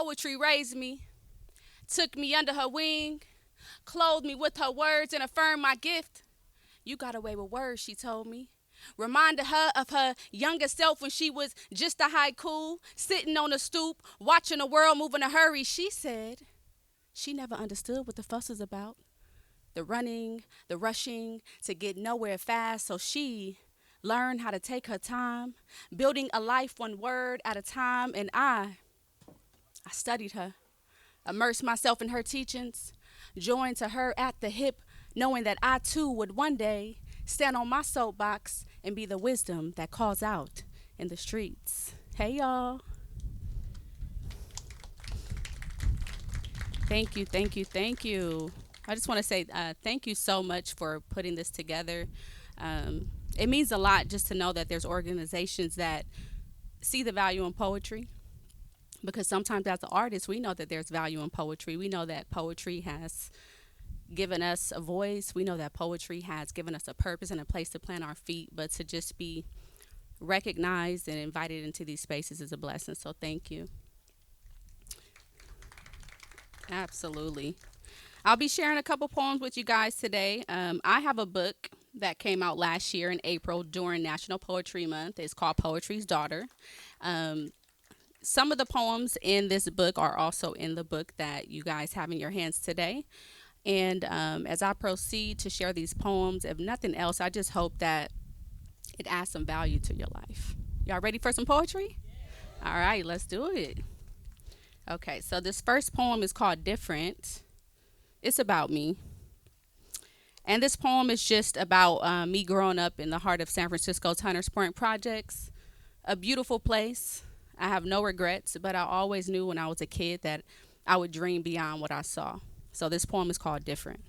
Poetry raised me, took me under her wing, clothed me with her words, and affirmed my gift. You got away with words, she told me. Reminded her of her younger self when she was just a haiku, sitting on a stoop, watching the world move in a hurry. She said she never understood what the fuss was about. The running, the rushing to get nowhere fast. So she learned how to take her time, building a life one word at a time. And I studied her, immersed myself in her teachings, joined to her at the hip, knowing that I too would one day stand on my soapbox and be the wisdom that calls out in the streets. Hey, y'all. Thank you, thank you, thank you. I just want to say thank you so much for putting this together. It means a lot just to know that there's organizations that see the value in poetry, because sometimes as an artist, we know that there's value in poetry. We know that poetry has given us a voice. We know that poetry has given us a purpose and a place to plant our feet, but to just be recognized and invited into these spaces is a blessing. So thank you. Absolutely. I'll be sharing a couple poems with you guys today. I have a book that came out last year in April during National Poetry Month. It's called Poetry's Daughter. Um, some of the poems in this book are also in the book that you guys have in your hands today. And as I proceed to share these poems, if nothing else, I just hope that it adds some value to your life. Y'all ready for some poetry? All right, let's do it. Okay, so this first poem is called Different. It's about me. And this poem is just about me growing up in the heart of San Francisco's Hunters Point projects, a beautiful place. I have no regrets, but I always knew when I was a kid that I would dream beyond what I saw. So this poem is called Different.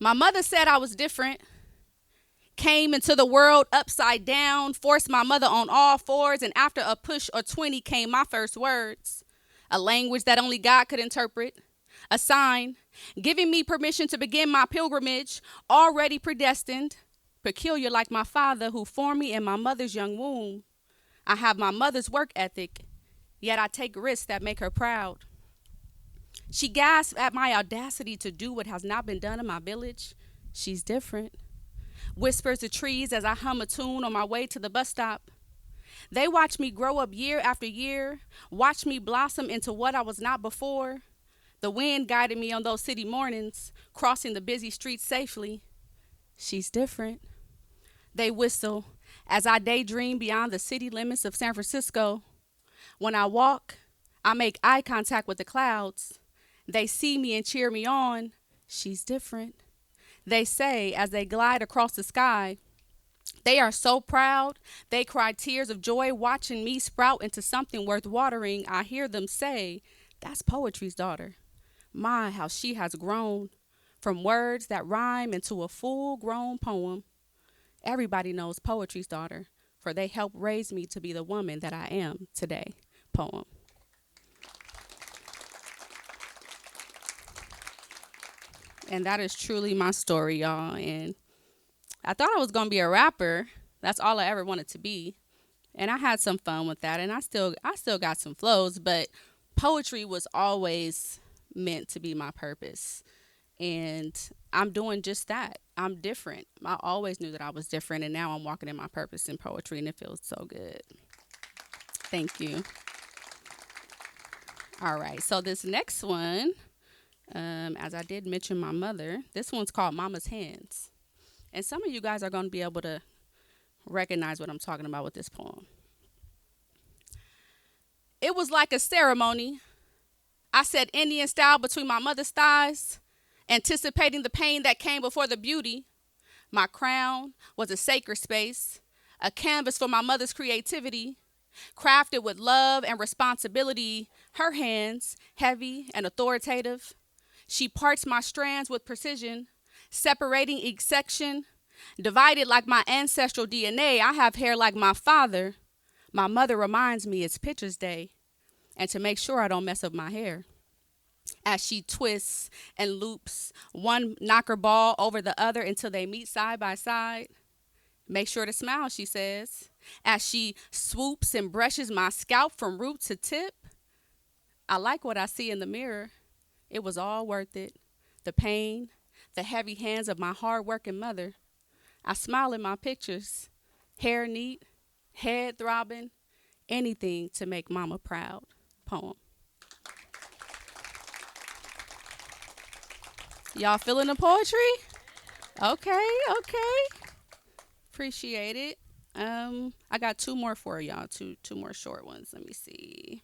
My mother said I was different. Came into the world upside down, forced my mother on all fours, and after a push or 20 came my first words. A language that only God could interpret. A sign giving me permission to begin my pilgrimage, already predestined. Peculiar like my father who formed me in my mother's young womb. I have my mother's work ethic, yet I take risks that make her proud. She gasped at my audacity to do what has not been done in my village. She's different. Whispers the trees as I hum a tune on my way to the bus stop. They watch me grow up year after year, watch me blossom into what I was not before. The wind guided me on those city mornings, crossing the busy streets safely. She's different. They whistle as I daydream beyond the city limits of San Francisco. When I walk, I make eye contact with the clouds. They see me and cheer me on. She's different. They say as they glide across the sky. They are so proud. They cry tears of joy watching me sprout into something worth watering. I hear them say, that's poetry's daughter. My, how she has grown from words that rhyme into a full-grown poem. Everybody knows poetry's daughter, for they helped raise me to be the woman that I am today. Poem. And that is truly my story, y'all. And I thought I was going to be a rapper. That's all I ever wanted to be. And I had some fun with that. And I still got some flows, but poetry was always meant to be my purpose. And I'm doing just that. I'm different. I always knew that I was different. And now I'm walking in my purpose in poetry. And it feels so good. Thank you. All right. So this next one, as I did mention my mother, this one's called Mama's Hands. And some of you guys are going to be able to recognize what I'm talking about with this poem. It was like a ceremony. I said Indian style between my mother's thighs, anticipating the pain that came before the beauty. My crown was a sacred space, a canvas for my mother's creativity, crafted with love and responsibility. Her hands, heavy and authoritative. She parts my strands with precision, separating each section. Divided like my ancestral DNA, I have hair like my father. My mother reminds me it's Pictures Day, and to make sure I don't mess up my hair. As she twists and loops one knocker ball over the other until they meet side by side. Make sure to smile, she says, as she swoops and brushes my scalp from root to tip. I like what I see in the mirror. It was all worth it. The pain, the heavy hands of my hard-working mother. I smile in my pictures. Hair neat, head throbbing, anything to make mama proud. Poem. Y'all feeling the poetry? Okay, okay. Appreciate it. I got two more for y'all. Two more short ones. Let me see.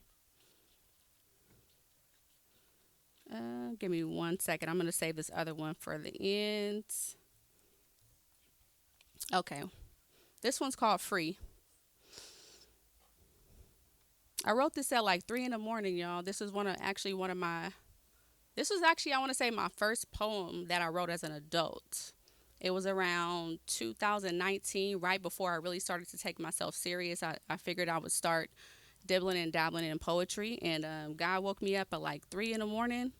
Give me 1 second. I'm gonna save this other one for the end. Okay. This one's called Free. I wrote this at like 3 in the morning, y'all. This is one of my this was actually, I want to say, my first poem that I wrote as an adult. It was around 2019, right before I really started to take myself serious. I figured I would start dibbling and dabbling in poetry. And God woke me up at like 3 in the morning.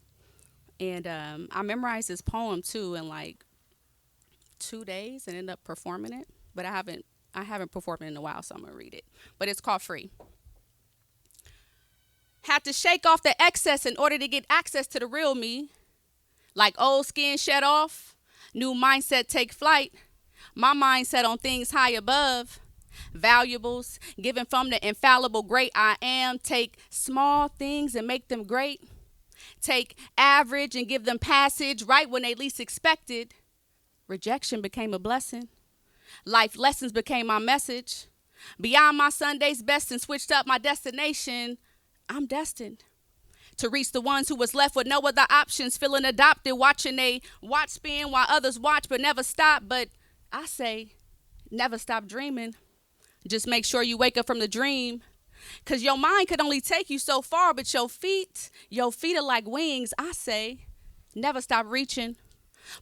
And I memorized this poem too in like 2 days and ended up performing it. But I haven't performed it in a while, so I'm gonna read it. But it's called Free. Had to shake off the excess in order to get access to the real me. Like old skin shed off, new mindset take flight. My mindset on things high above. Valuables given from the infallible great I am. Take small things and make them great. Take average and give them passage right when they least expected. Rejection became a blessing. Life lessons became my message. Beyond my Sunday's best and switched up my destination. I'm destined to reach the ones who was left with no other options, feeling adopted, watching they watch spin while others watch but never stop. But I say, never stop dreaming. Just make sure you wake up from the dream. Cause your mind could only take you so far, but your feet are like wings. I say, never stop reaching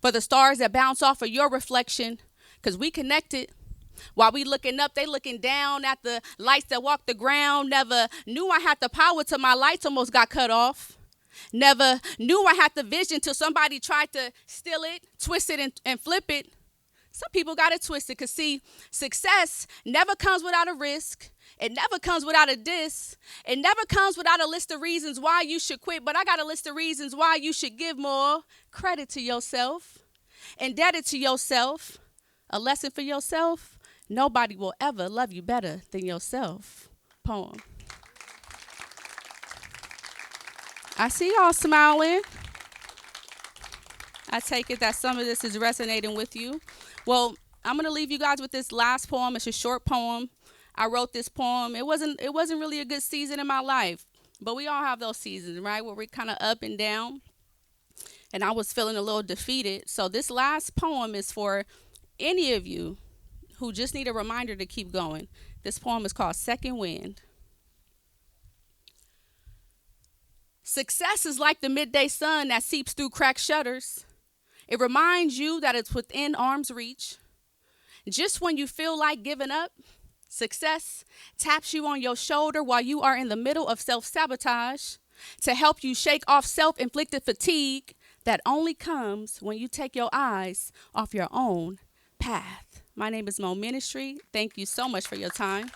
for the stars that bounce off of your reflection. Cause we connected. While we looking up, they looking down at the lights that walk the ground. Never knew I had the power till my lights almost got cut off. Never knew I had the vision till somebody tried to steal it, twist it, and flip it. Some people got it twisted. Cause see, success never comes without a risk. It never comes without a diss. It never comes without a list of reasons why you should quit. But I got a list of reasons why you should give more credit to yourself, indebted to yourself, a lesson for yourself. Nobody will ever love you better than yourself. Poem. I see y'all smiling. I take it that some of this is resonating with you. Well, I'm going to leave you guys with this last poem. It's a short poem. I wrote this poem. It wasn't really a good season in my life, but we all have those seasons, right? Where we're kind of up and down. And I was feeling a little defeated. So this last poem is for any of you who just need a reminder to keep going. This poem is called Second Wind. Success is like the midday sun that seeps through cracked shutters. It reminds you that it's within arm's reach. Just when you feel like giving up, success taps you on your shoulder while you are in the middle of self-sabotage to help you shake off self-inflicted fatigue that only comes when you take your eyes off your own path. My name is Mo Ministry. Thank you so much for your time.